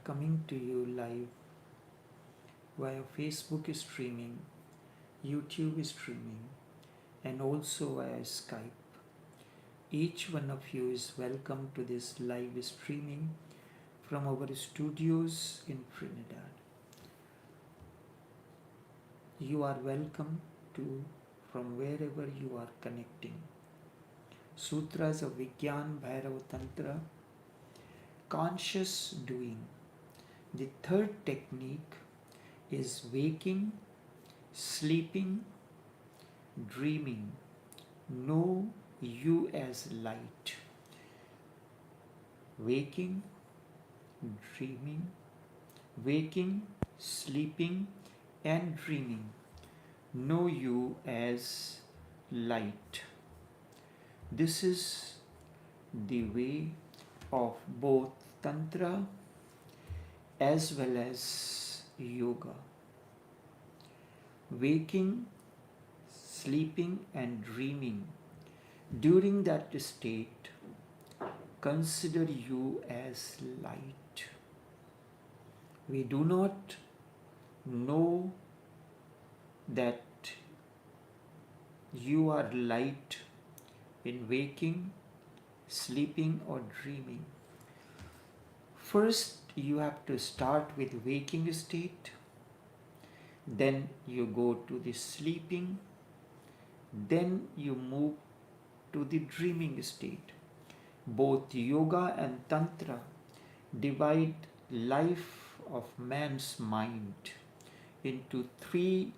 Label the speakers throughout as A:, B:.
A: coming to you live via Facebook streaming, YouTube streaming, and also via Skype. Each one of you is welcome to this live streaming from our studios in Trinidad. You are welcome to from wherever you are connecting. Sutras of Vigyan Bhairava Tantra, conscious doing. The third technique is waking, sleeping, dreaming. Know you as light. Waking, dreaming, waking, sleeping, and dreaming. Know you as light. This is the way of both Tantra as well as yoga. Waking, sleeping, and dreaming. During that state, consider you as light. We do not know that you are light in waking, sleeping, or dreaming. First, you have to start with waking state, then you go to the sleeping, then you move to the dreaming state. Both yoga and tantra divide life of man's mind into three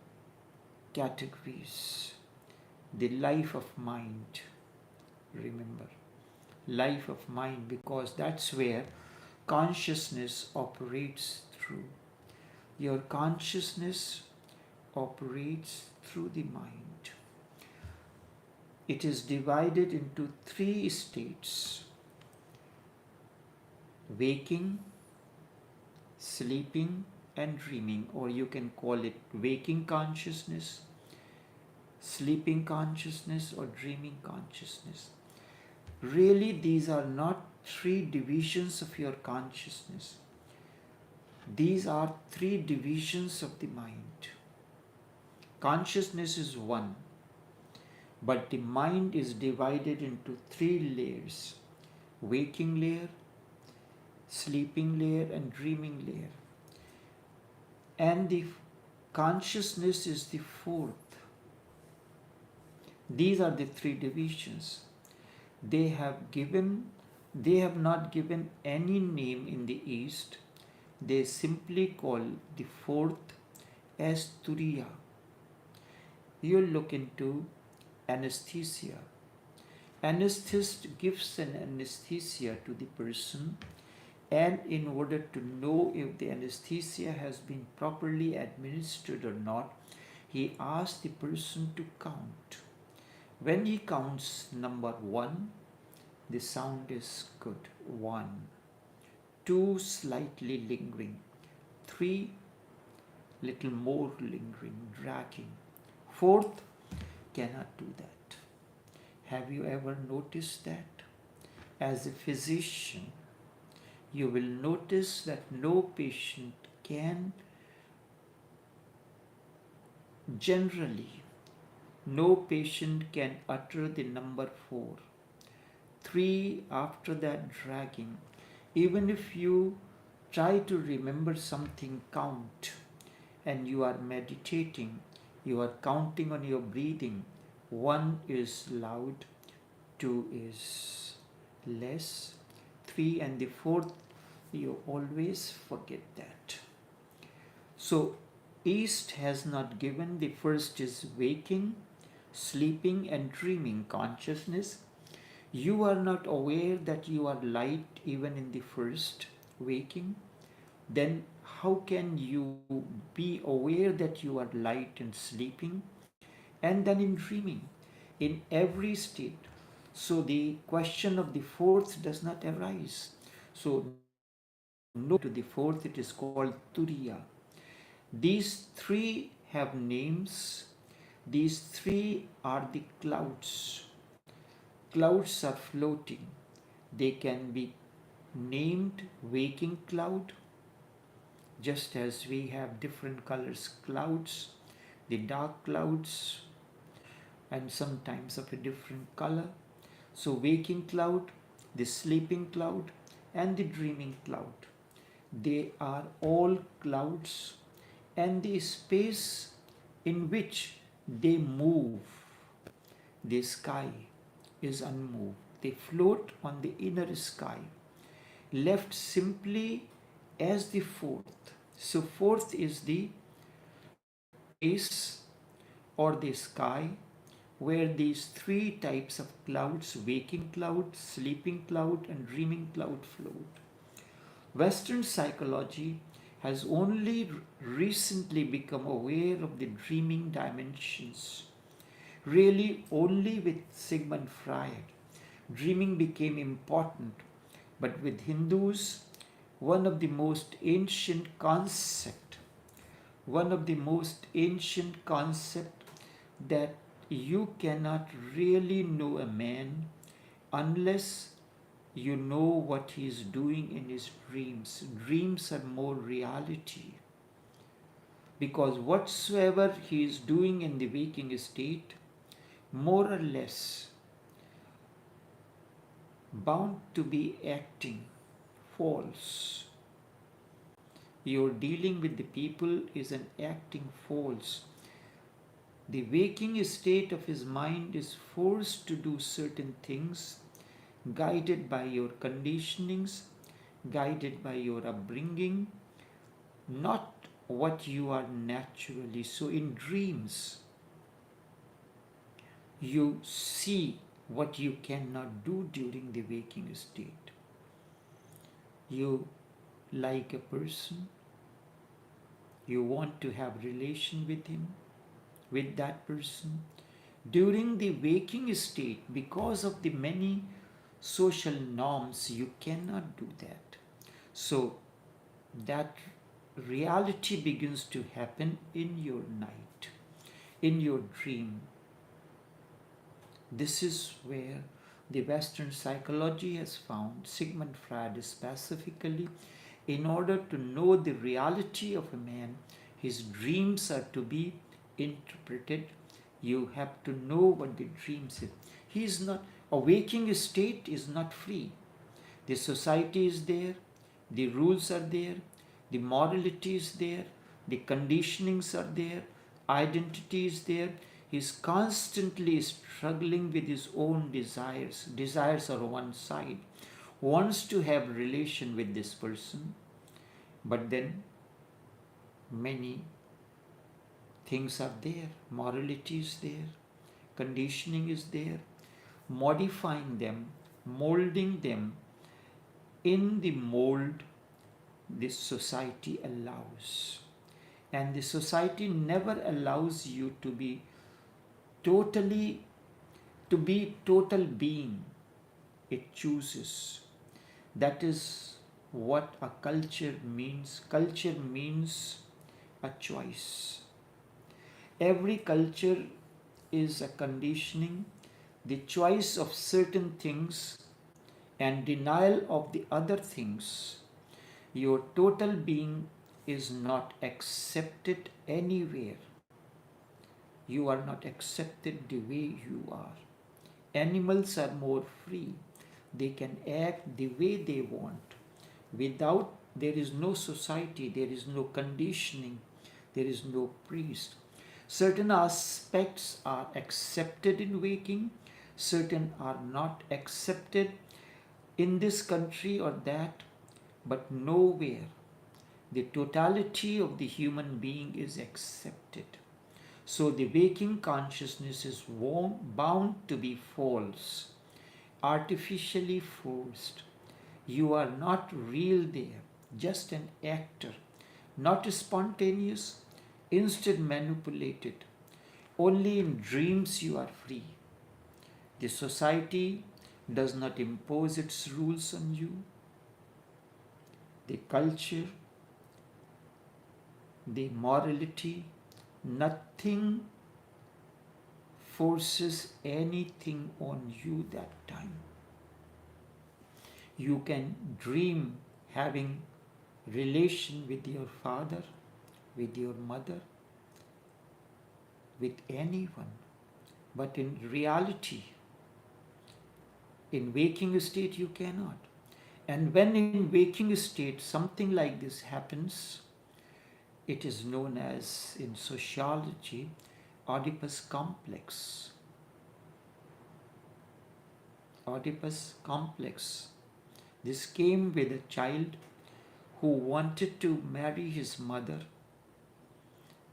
A: categories. The life of mind, remember, life of mind, because that's where consciousness operates through. Your consciousness operates through the mind. It is divided into three states: waking, sleeping, and dreaming, or you can call it waking consciousness, sleeping consciousness, or dreaming consciousness. Really, these are not three divisions of your consciousness. These are three divisions of the mind. Consciousness is one, but the mind is divided into three layers: waking layer, sleeping layer, and dreaming layer. And the consciousness is the fourth. These are the three divisions. They have not given any name in the East. They simply call the fourth as turiya. You look into anesthesia. Anesthetist gives an anesthesia to the person, and in order to know if the anesthesia has been properly administered or not, he asks the person to count. When he counts number 1, the sound is good. 1. 2, slightly lingering. 3, little more lingering, dragging. 4th, cannot do that. Have you ever noticed that? As a physician, you will notice that no patient can, generally, no patient can utter the number 4. 3, after that, dragging. Even if you try to remember something, count, and you are meditating, you are counting on your breathing. 1 is loud, 2 is less, 3 and the 4th, you always forget that. So, East has not given. The first is waking, sleeping, and dreaming consciousness. You are not aware that you are light even in the first, waking. Then how can you be aware that you are light in sleeping? And then in dreaming, in every state. So the question of the fourth does not arise. So no, to the fourth, it is called turiya. These three have names. These three are the clouds. Clouds are floating. They can be named waking cloud, Just as we have different colors clouds, the dark clouds and sometimes of a different color. So waking cloud, the sleeping cloud and the dreaming cloud, they are all clouds, and the space in which they move, the sky is unmoved. They float on the inner sky, left simply as the fourth. So fourth is the place or the sky where these three types of clouds, waking cloud, sleeping cloud and dreaming cloud, float. Western psychology has only recently become aware of the dreaming dimensions. Really, only with Sigmund Freud, dreaming became important. But with Hindus, one of the most ancient concept, one of the most ancient concept that you cannot really know a man unless you know what he is doing in his dreams. Dreams are more reality, because whatsoever he is doing in the waking state, more or less bound to be acting false. Your dealing with the people is an acting false. The waking state of his mind is forced to do certain things, guided by your conditionings, guided by your upbringing, not what you are naturally. So in dreams, you see what you cannot do during the waking state. You like a person, you want to have relation with him, with that person. During the waking state, because of the many social norms, you cannot do that. So that reality begins to happen in your night, in your dream. This is where the Western psychology has found, Sigmund Freud specifically, in order to know the reality of a man, his dreams are to be interpreted. You have to know what the dreams is. He is not, a waking state is not free. The society is there, the rules are there, the morality is there, the conditionings are there, identity is there. He is constantly struggling with his own desires. Desires are one side. Wants to have relation with this person, but then many things are there. Morality is there, conditioning is there, modifying them, molding them in the mold this society allows. And the society never allows you to be total being. It chooses. That is what a culture means. Culture means a choice. Every culture is a conditioning, the choice of certain things and denial of the other things. Your total being is not accepted anywhere. You are not accepted the way you are. Animals are more free. They can act the way they want. Without, there is no society, there is no conditioning, there is no priest. Certain aspects are accepted in waking, certain are not accepted in this country or that, but nowhere the totality of the human being is accepted. So the waking consciousness is bound to be false, artificially forced. You are not real there, just an actor, not spontaneous, instead manipulated. Only in dreams you are free. The society does not impose its rules on you. The culture, the morality, nothing forces anything on you that time. You can dream having relation with your father, with your mother, with anyone. But in reality, in waking state, you cannot. And when in waking state something like this happens, it is known as, in sociology, Oedipus complex. Oedipus complex. This came with a child who wanted to marry his mother,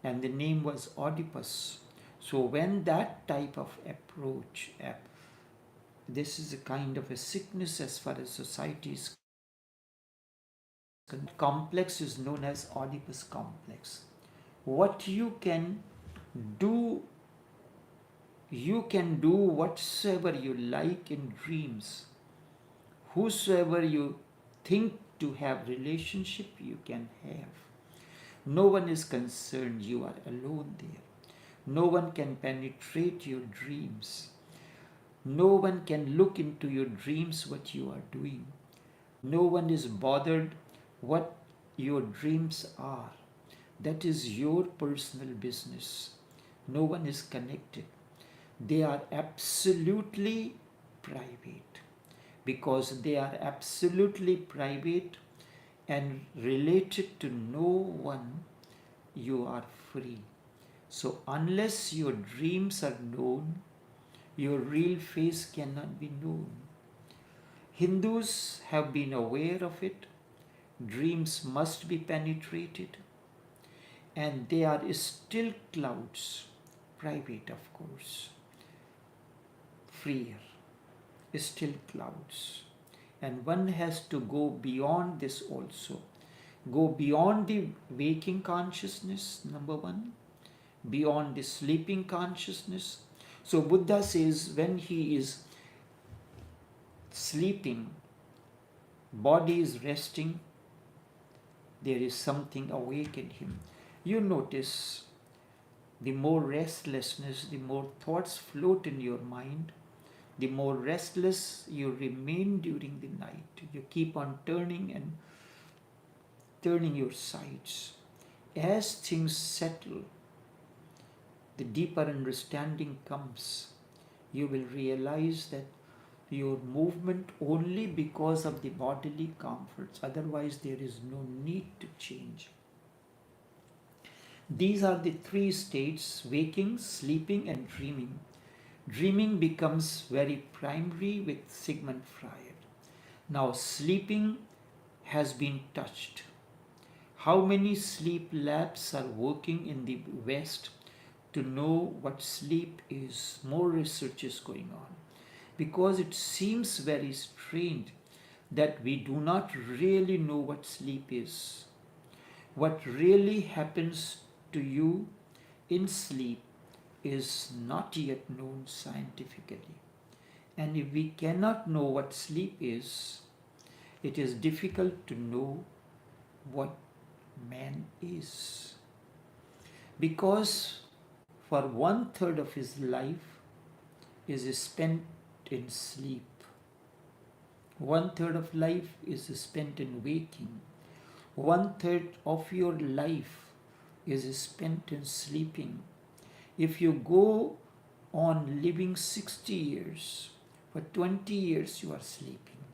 A: and the name was Oedipus. So when that type of approach, this is a kind of a sickness as far as society is concerned. Complex is known as Oedipus complex. What you can do whatsoever you like in dreams. Whosoever you think to have relationship, you can have. No one is concerned, you are alone there. No one can penetrate your dreams. No one can look into your dreams what you are doing. No one is bothered what your dreams are. That is your personal business. No one is connected. They are absolutely private. Because they are absolutely private and related to no one, you are free. So unless your dreams are known, your real face cannot be known. Hindus have been aware of it. Dreams must be penetrated. And they are still clouds, private of course, freer, still clouds. And one has to go beyond this also. Go beyond the waking consciousness, number one, beyond the sleeping consciousness. So Buddha says when he is sleeping, body is resting, there is something awake in him. You notice the more restlessness, the more thoughts float in your mind, the more restless you remain during the night. You keep on turning and turning your sides. As things settle, the deeper understanding comes. You will realize that your movement only because of the bodily comforts. Otherwise, there is no need to change. These are the three states: waking, sleeping, and dreaming. Dreaming becomes very primary with Sigmund Freud. Now, sleeping has been touched. How many sleep labs are working in the West to know what sleep is? More research is going on. Because it seems very strange that we do not really know what sleep is. What really happens to you in sleep is not yet known scientifically. And if we cannot know what sleep is, it is difficult to know what man is. Because for 1/3 of his life is spent in sleep. 1/3 of life is spent in waking. 1/3 of your life is spent in sleeping. If you go on living 60 years, for 20 years you are sleeping.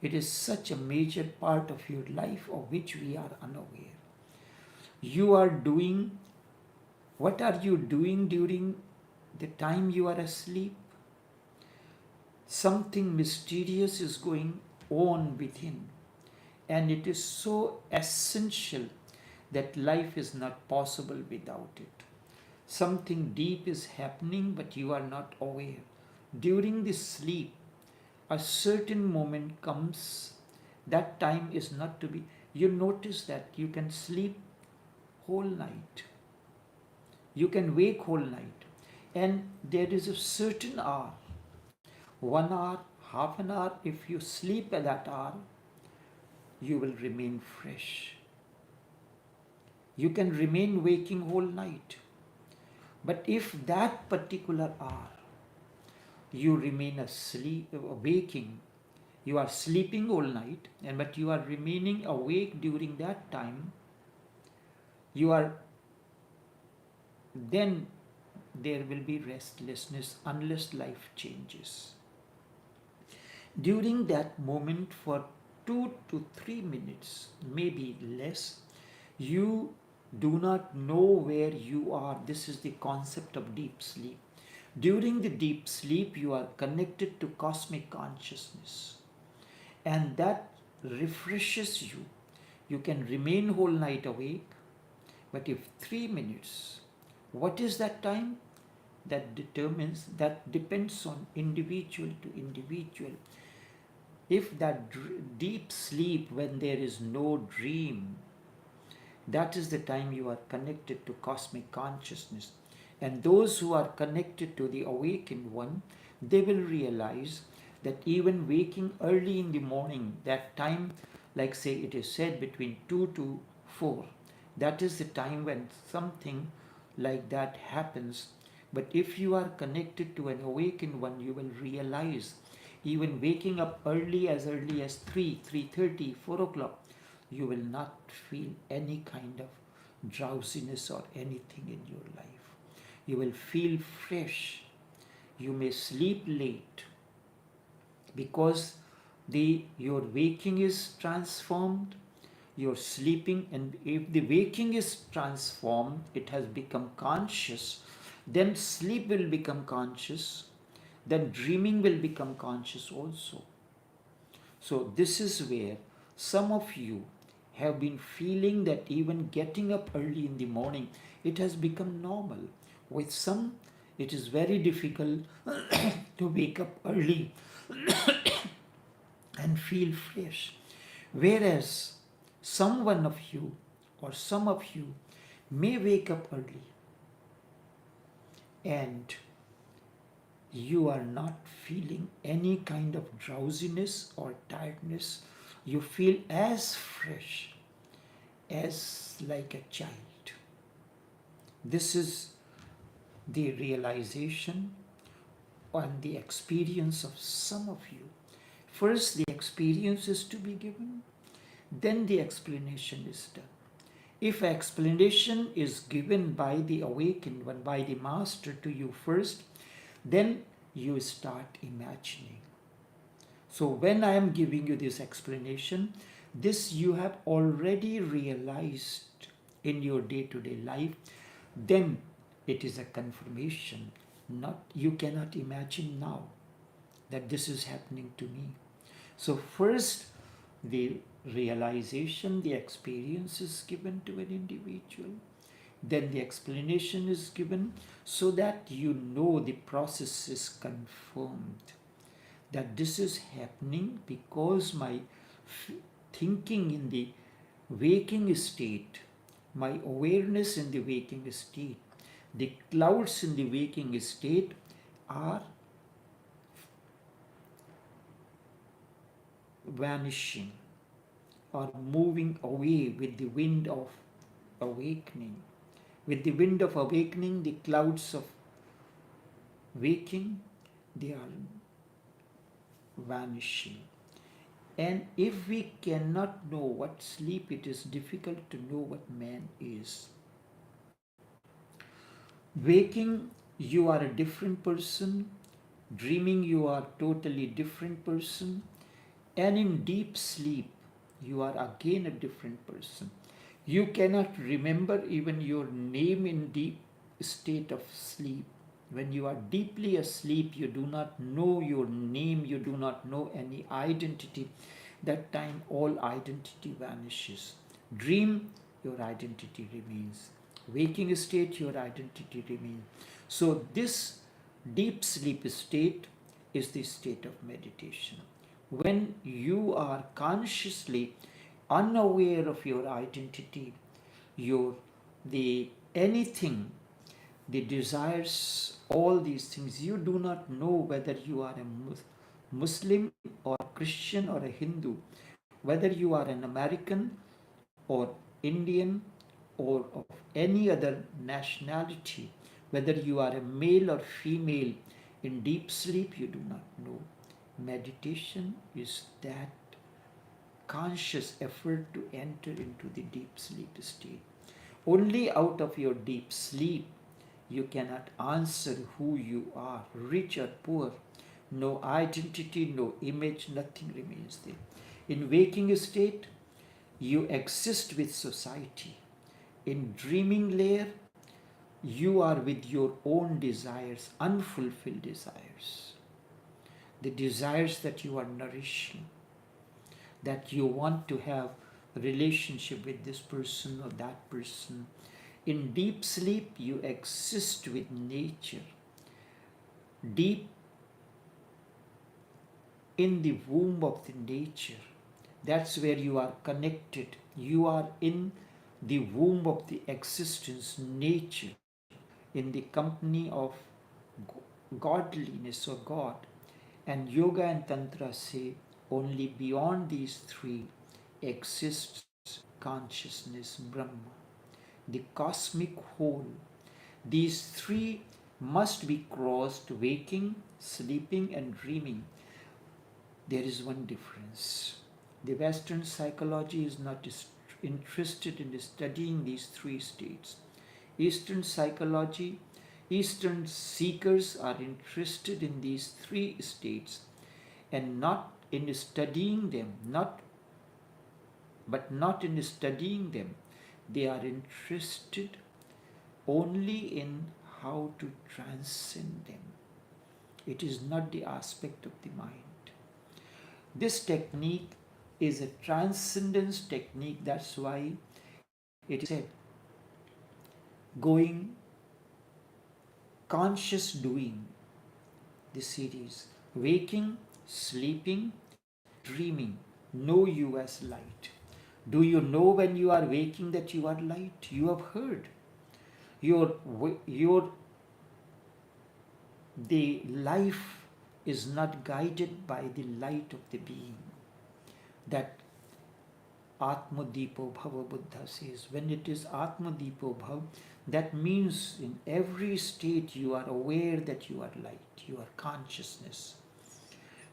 A: It is such a major part of your life of which we are unaware. What are you doing during the time you are asleep? Something mysterious is going on within, and it is so essential that life is not possible without it. Something deep is happening, but you are not aware. During this sleep, a certain moment comes. That time is not to be. You notice that you can sleep whole night. You can wake whole night. And there is a certain hour, 1 hour, half an hour, if you sleep at that hour, you will remain fresh. You can remain waking whole night. But if that particular hour you remain asleep, waking, You are sleeping all night, and but you are remaining awake during that time. You are then there will be restlessness unless life changes. During that moment, for 2 to 3 minutes, maybe less, you do not know where you are. This is the concept of deep sleep. During the deep sleep, you are connected to cosmic consciousness, and that refreshes you. You can remain whole night awake, but if 3 minutes, what is that time? That depends on individual to individual. If that deep sleep, when there is no dream, that is the time you are connected to cosmic consciousness. And those who are connected to the awakened one, they will realize that even waking early in the morning, that time, like say it is said between 2 to 4, that is the time when something like that happens. But if you are connected to an awakened one, you will realize even waking up early as 3, 3:30, 4 o'clock, you will not feel any kind of drowsiness or anything in your life. You will feel fresh. You may sleep late because your waking is transformed, your sleeping, and if the waking is transformed, it has become conscious, then sleep will become conscious, then dreaming will become conscious also. So this is where some of you have been feeling that even getting up early in the morning, it has become normal. With some, it is very difficult to wake up early and feel fresh. Whereas someone of you or some of you may wake up early and you are not feeling any kind of drowsiness or tiredness. You feel as fresh as like a child. This is the realization and the experience of some of you. First, the experience is to be given, then the explanation is done. If explanation is given by the awakened one, by the master to you first, then you start imagining. So when I am giving you this explanation, this you have already realized in your day-to-day life, then it is a confirmation. Not, you cannot imagine now that this is happening to me. So first, the realization, the experience is given to an individual. Then the explanation is given so that you know the process is confirmed. That this is happening because my thinking in the waking state, my awareness in the waking state, the clouds in the waking state are vanishing or moving away with the wind of awakening. With the wind of awakening, the clouds of waking, they are vanishing. And if we cannot know what sleep, it is difficult to know what man is. Waking, you are a different person. Dreaming, you are totally different person. And in deep sleep, you are again a different person. You cannot remember even your name in deep state of sleep. When you are deeply asleep, you do not know your name, you do not know any identity. That time all identity vanishes. Dream, your identity remains. Waking state, your identity remains. So this deep sleep state is the state of meditation. When you are consciously unaware of your identity, anything, the desires, all these things, you do not know whether you are a Muslim or Christian or a Hindu, whether you are an American or Indian or of any other nationality, whether you are a male or female, in deep sleep you do not know. Meditation is that conscious effort to enter into the deep sleep state. Only out of your deep sleep you cannot answer who you are, rich or poor. No identity, no image, nothing remains there. In waking state, you exist with society. In dreaming layer, you are with your own desires, unfulfilled desires. The desires that you are nourishing, that you want to have a relationship with this person or that person. In deep sleep, you exist with nature, deep in the womb of the nature. That's where you are connected. You are in the womb of the existence, nature, in the company of godliness or God. And yoga and tantra say only beyond these three exists consciousness, Brahma, the cosmic whole. These three must be crossed: waking, sleeping, and dreaming. There is one difference. The Western psychology is not interested in studying these three states. Eastern psychology, Eastern seekers are interested in these three states and not in studying them, but not in studying them. They are interested only in how to transcend them. It is not the aspect of the mind. This technique is a transcendence technique. That's why it is said going conscious doing, the series waking, sleeping, dreaming. Know you as light. Do you know when you are waking that you are light? You have heard. The life is not guided by the light of the being. That Atmadipo Bhava Buddha says, when it is Atmadipo Bhav, that means in every state you are aware that you are light, you are consciousness.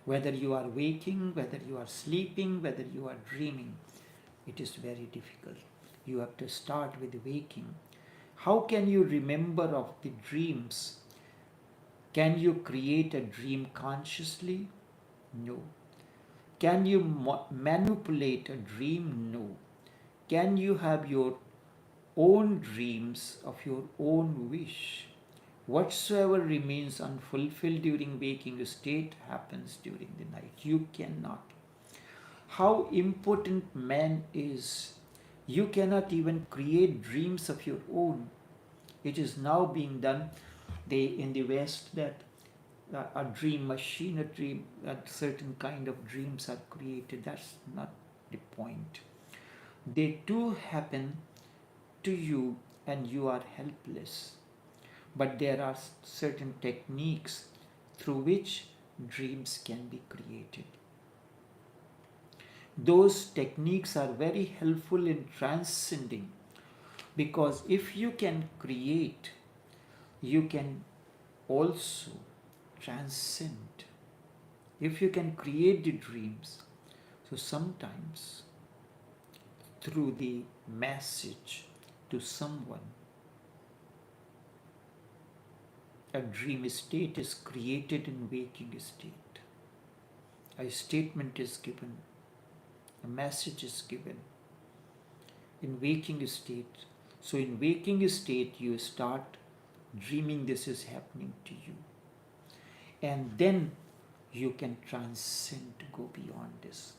A: Whether you are waking, whether you are sleeping, whether you are dreaming, it is very difficult. You have to start with waking. How can you remember of the dreams? Can you create a dream consciously? No. Can you manipulate a dream? No. Can you have your own dreams of your own wish? Whatsoever remains unfulfilled during waking state happens during the night. You cannot. How important man is. You cannot even create dreams of your own. It is now being done in the West that a dream machine, a certain kind of dreams are created. That's not the point. They too happen to you and you are helpless. But there are certain techniques through which dreams can be created. Those techniques are very helpful in transcending, because if you can create, you can also transcend. If you can create the dreams, so sometimes through the message to someone, a dream state is created in waking state. A statement is given, a message is given in waking state. So in waking state you start dreaming this is happening to you. And then you can transcend, go beyond this.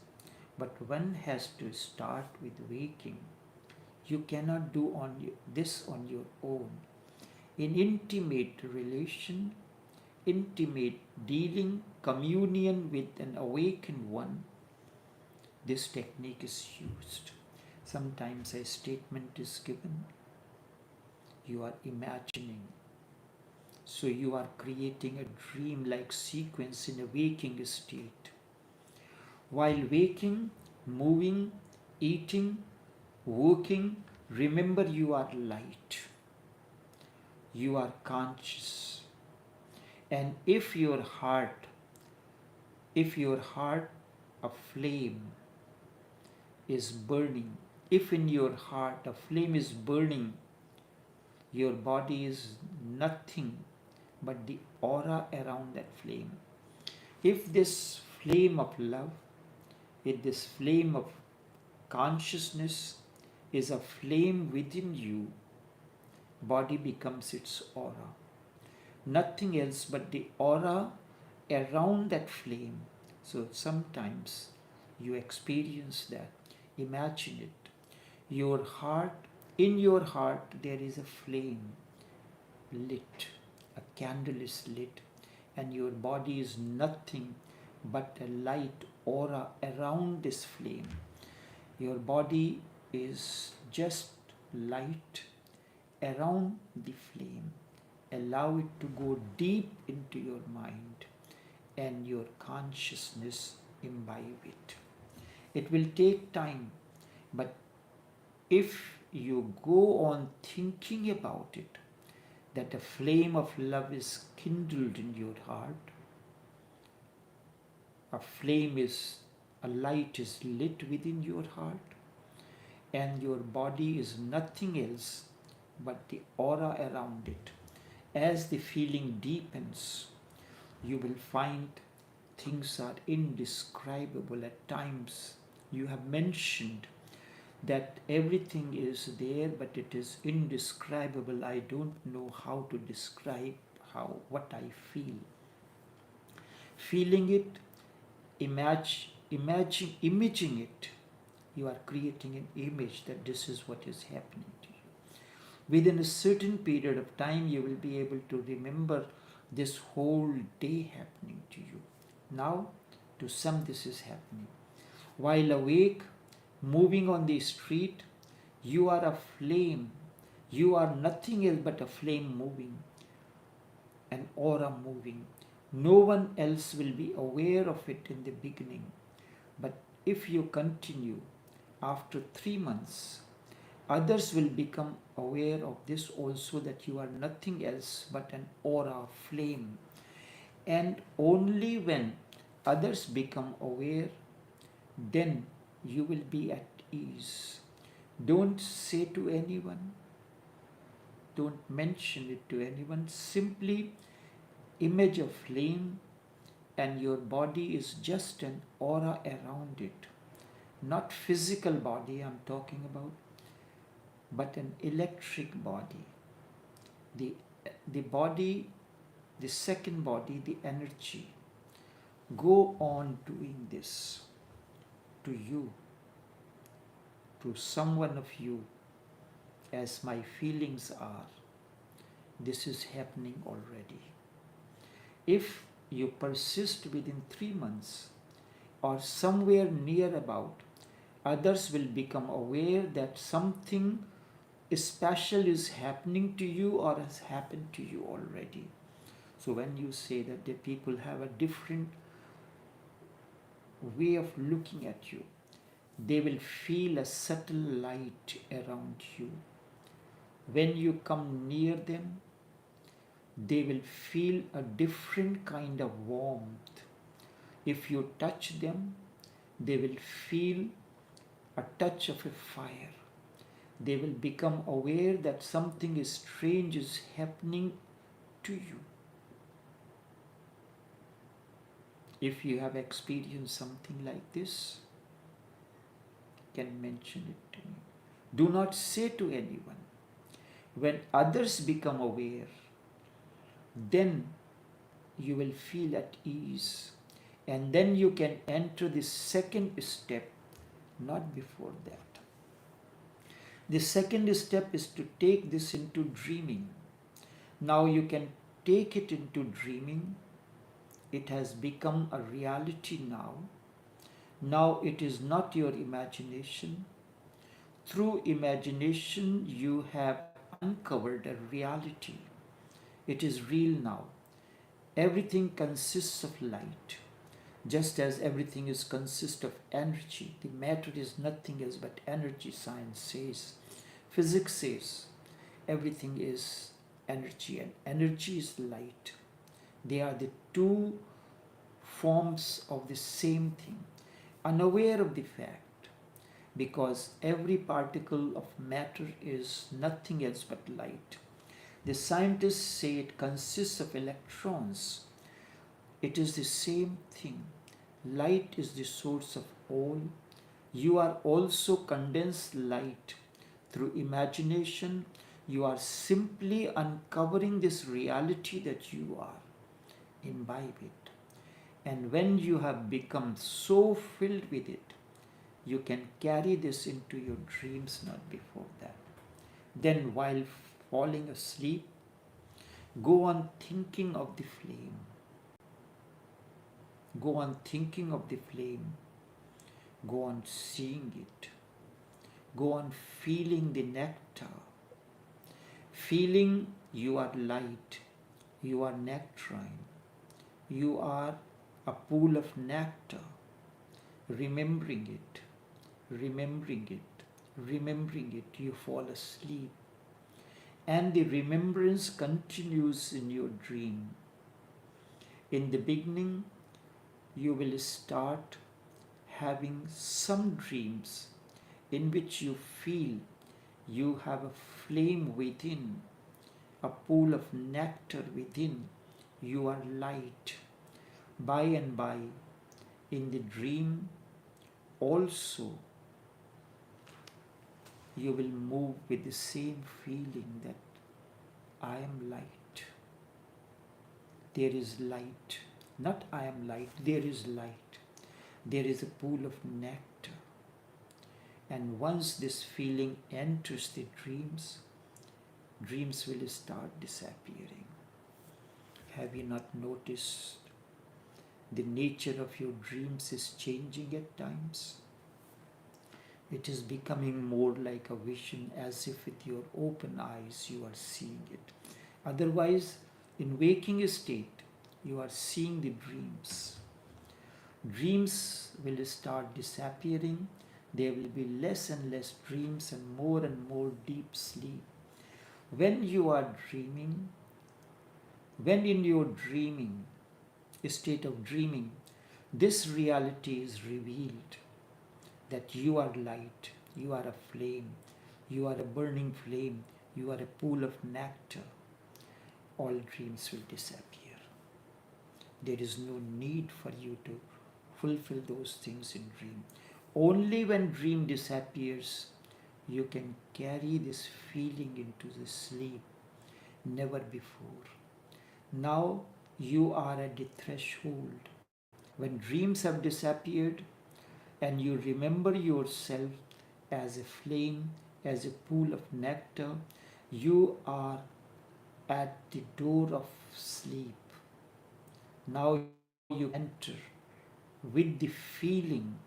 A: But one has to start with waking. You cannot do this on your own. In intimate relation, intimate dealing, communion with an awakened one, this technique is used. Sometimes a statement is given. You are imagining. So you are creating a dream-like sequence in a waking state. While waking, moving, eating, working, remember you are light. You are conscious. And if your heart If your heart a flame is burning, if in your heart a flame is burning, your body is nothing but the aura around that flame. If this flame of love, if this flame of consciousness is a flame within you, body becomes its aura. Nothing else but the aura around that flame. So sometimes you experience that. Imagine it. Your heart, in your heart, there is a flame lit, a candle is lit, and your body is nothing but a light aura around this flame. Your body is just light around the flame. Allow it to go deep into your mind and your consciousness imbibe it. It will take time, but if you go on thinking about it, that a flame of love is kindled in your heart, a light is lit within your heart, and your body is nothing else but the aura around it. As the feeling deepens, you will find things are indescribable at times. You have mentioned that everything is there, but it is indescribable. I don't know how to describe what I feel. Feeling it, imaging it, you are creating an image that this is what is happening to you. Within a certain period of time, you will be able to remember this whole day happening to you. Now, to some, this is happening. While awake, moving on the street, you are a flame. You are nothing else but a flame moving, an aura moving. No one else will be aware of it in the beginning. But if you continue, after 3 months, others will become aware of this also, that you are nothing else but an aura, flame. And only when others become aware, then you will be at ease. Don't say to anyone, don't mention it to anyone, simply image a flame and your body is just an aura around it. Not physical body I'm talking about, but an electric body. The body, the second body, the energy. Go on doing this to you, to someone of you, as my feelings are. This is happening already. If you persist within 3 months or somewhere near about, others will become aware that something special is happening to you or has happened to you already. So when you say that the people have a different way of looking at you, they will feel a subtle light around you. When you come near them, they will feel a different kind of warmth. If you touch them, they will feel a touch of a fire. They will become aware that something strange is happening to you. If you have experienced something like this, you can mention it to me. Do not say to anyone. When others become aware, then you will feel at ease, and then you can enter the second step, not before that. The second step is to take this into dreaming. Now you can take it into dreaming. It has become a reality now. Now it is not your imagination. Through imagination, you have uncovered a reality. It is real now. Everything consists of light, just as everything consists of energy. The matter is nothing else but energy, science says. Physics says everything is energy, and energy is light. They are the two forms of the same thing, unaware of the fact, because every particle of matter is nothing else but light. The scientists say it consists of electrons. It is the same thing. Light is the source of all. You are also condensed light. Through imagination, you are simply uncovering this reality that you are. Imbibe it. And when you have become so filled with it, you can carry this into your dreams, not before that. Then, while falling asleep, go on thinking of the flame. Go on thinking of the flame. Go on seeing it. Go on feeling the nectar. Feeling you are light. You are nectarine. You are a pool of nectar. Remembering it. Remembering it. Remembering it. You fall asleep. And the remembrance continues in your dream. In the beginning, you will start having some dreams in which you feel you have a flame within, a pool of nectar within. You are light. By and by, in the dream, also, you will move with the same feeling that I am light. There is light. Not I am light, there is light. There is a pool of nectar. And once this feeling enters the dreams, dreams will start disappearing. Have you not noticed the nature of your dreams is changing at times? It is becoming more like a vision, as if with your open eyes you are seeing it. Otherwise, in waking state, you are seeing the dreams. Dreams will start disappearing. There will be less and less dreams and more deep sleep. When you are dreaming, when in your dreaming, state of dreaming, this reality is revealed, that you are light, you are a flame, you are a burning flame, you are a pool of nectar. All dreams will disappear. There is no need for you to fulfill those things in dream. Only when dream disappears, you can carry this feeling into the sleep. Never before. Now you are at the threshold. When dreams have disappeared and you remember yourself as a flame, as a pool of nectar, you are at the door of sleep. Now you enter with the feeling,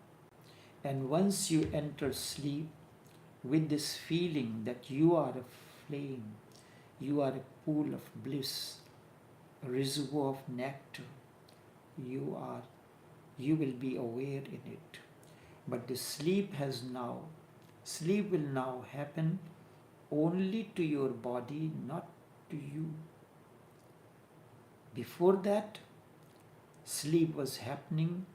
A: and once you enter sleep with this feeling that you are a flame, you are a pool of bliss, a reservoir of nectar, you will be aware in it. But the sleep will now happen only to your body, not to you. Before that, sleep was happening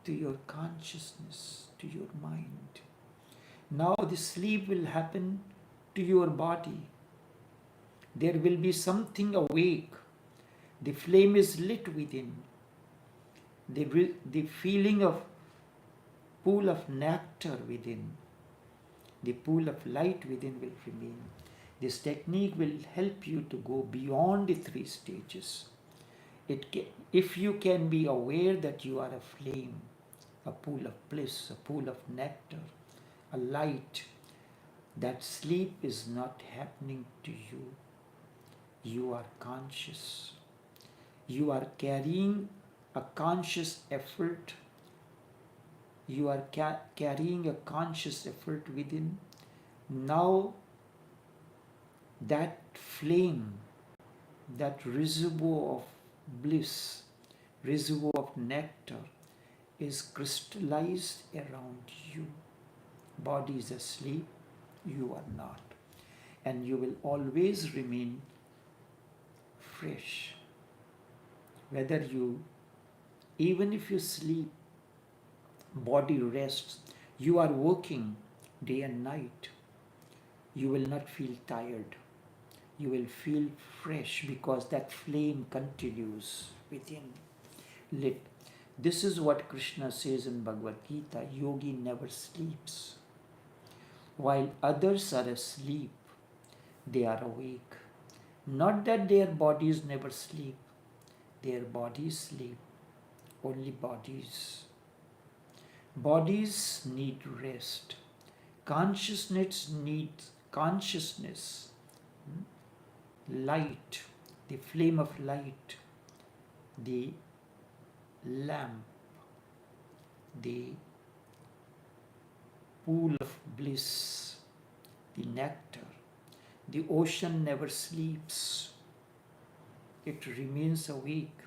A: to your consciousness, to your mind. Now the sleep will happen to your body. There will be something awake. The flame is lit within. The feeling of pool of nectar within, the pool of light within will remain. This technique will help you to go beyond the 3 stages. If you can be aware that you are a flame, a pool of bliss, a pool of nectar, a light, that sleep is not happening to you. You are conscious. You are carrying a conscious effort. You are carrying a conscious effort within. Now that flame, that reservoir of bliss, reservoir of nectar is crystallized around you. Body is asleep, you are not. And you will always remain fresh. Whether you Even if you sleep, body rests, you are working day and night, you will not feel tired. You will feel fresh because that flame continues within, lit. This is what Krishna says in Bhagavad Gita: yogi never sleeps. While others are asleep, they are awake. Not that their bodies never sleep, their bodies sleep, only bodies. Bodies need rest. Consciousness needs consciousness, light, the flame of light, the lamp, the pool of bliss, the nectar. The ocean never sleeps. It remains awake,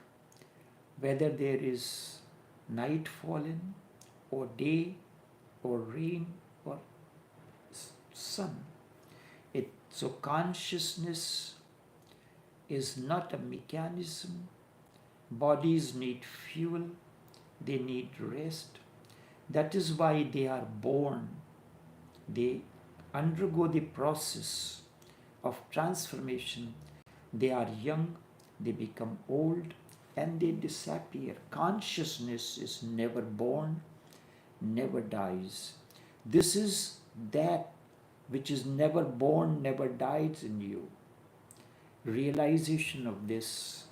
A: whether there is night fallen, or day, or rain, or sun. So consciousness is not a mechanism. Bodies need fuel, they need rest. That is why they are born. They undergo the process of transformation. They are young, they become old, and they disappear. Consciousness is never born, never dies. This is that which is never born, never dies in you. Realization of this,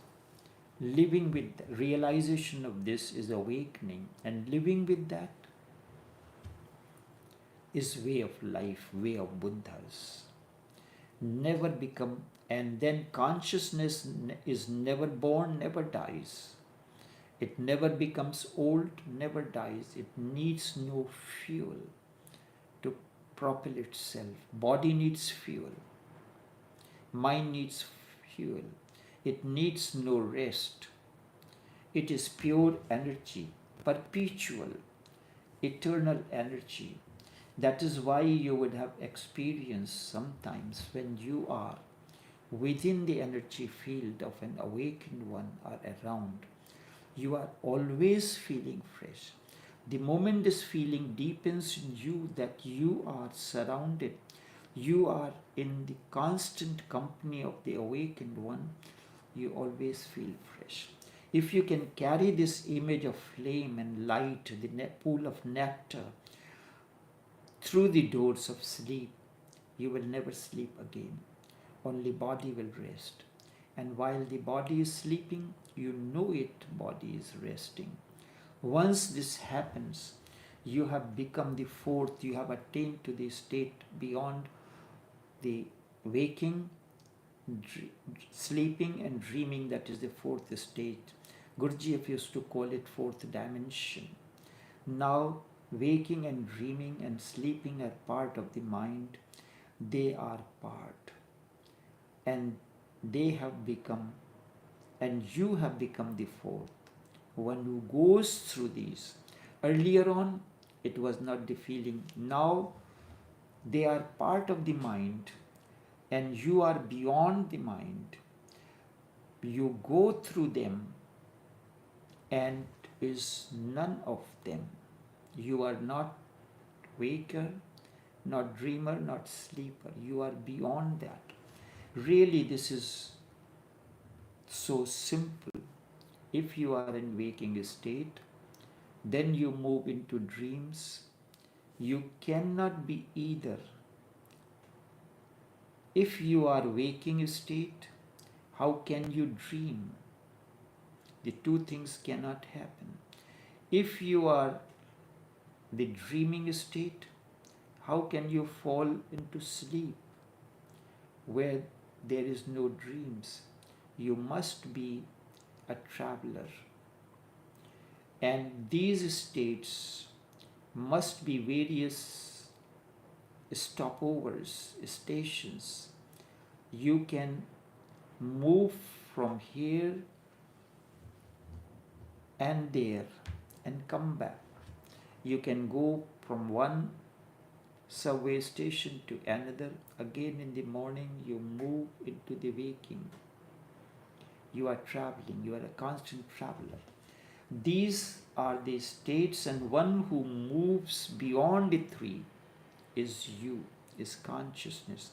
A: living with realization of this is awakening, and living with that is way of life, way of Buddhas. Never become, and then consciousness is never born, never dies. It never becomes old, never dies. It needs no fuel to propel itself. Body needs fuel. Mind needs fuel. It needs no rest. It is pure energy, perpetual, eternal energy. That is why you would have experienced sometimes when you are within the energy field of an awakened one or around, you are always feeling fresh. The moment this feeling deepens in you, that you are surrounded, you are in the constant company of the awakened one, you always feel fresh. If you can carry this image of flame and light, the pool of nectar, through the doors of sleep, you will never sleep again. Only body will rest. And while the body is sleeping, you know it, body is resting. Once this happens, you have become the fourth, you have attained to the state beyond the waking, sleeping and dreaming. That is the fourth state. Gurdjieff used to call it fourth dimension. Now, waking and dreaming and sleeping are part of the mind. They are part. And they have become, and you have become the fourth one who goes through these. Earlier on, it was not the feeling. Now, they are part of the mind, and you are beyond the mind. You go through them, and is none of them. You are not waker, not dreamer, not sleeper. You are beyond that. Really, this is so simple. If you are in waking state, then you move into dreams. You cannot be either. If you are waking state, how can you dream? The two things cannot happen. If you are the dreaming state, how can you fall into sleep where there is no dreams? You must be a traveler. And these states must be various stopovers, stations. You can move from here and there and come back. You can go from one subway station to another. Again in the morning you move into the waking. You are traveling, you are a constant traveler. These are the states, and one who moves beyond the three is you, is consciousness.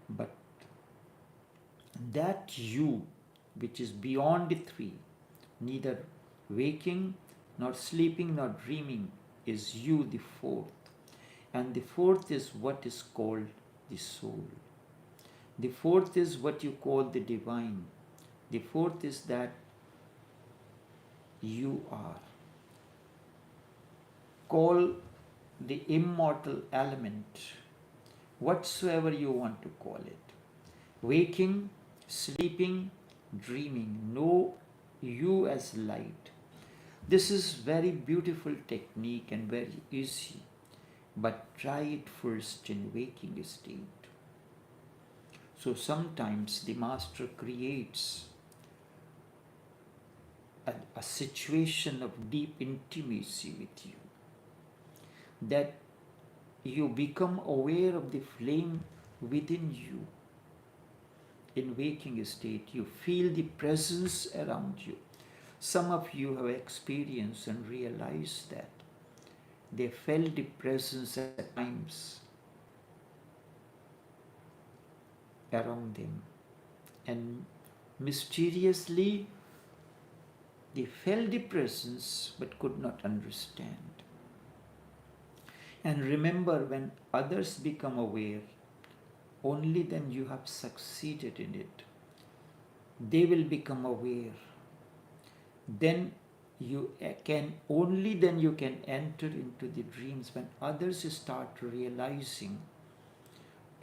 A: But that you, which is beyond the three, neither waking, nor sleeping, nor dreaming, is you, the fourth. And the fourth is what is called the soul. The fourth is what you call the divine. The fourth is that you are. Call the immortal element, whatsoever you want to call it. Waking, sleeping, dreaming, know you as light. This is very beautiful technique and very easy, but try it first in waking state. So sometimes the master creates a situation of deep intimacy with you, that you become aware of the flame within you. In waking state, you feel the presence around you. Some of you have experienced and realized that they felt the presence at times around them, and mysteriously they felt the presence but could not understand. And remember, when others become aware, only then you have succeeded in it. They will become aware. Then you can enter into the dreams when others start realizing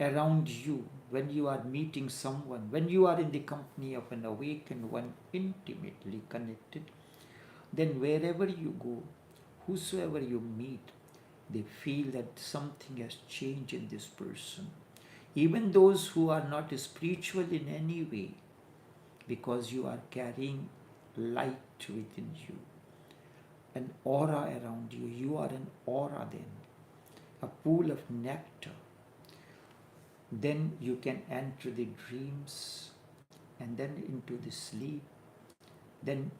A: around you, when you are meeting someone, when you are in the company of an awakened one, intimately connected, then wherever you go, whosoever you meet, they feel that something has changed in this person. Even those who are not spiritual in any way, because you are carrying light within you, an aura around you. You are an aura then, a pool of nectar. Then you can enter the dreams and then into the sleep. Then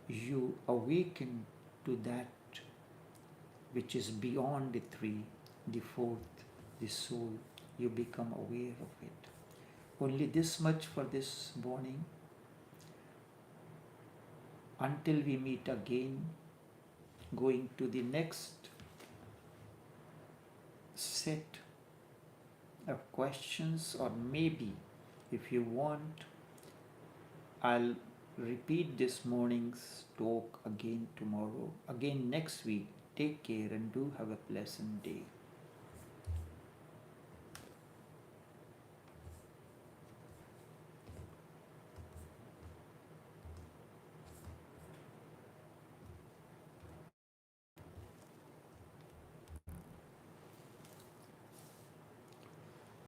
A: you awaken to that which is beyond the three, the fourth, the soul. You become aware of it. Only this much for this morning. Until we meet again, going to the next set of questions, or maybe if you want, I'll repeat this morning's talk again tomorrow, again next week. Take care and do have a pleasant day.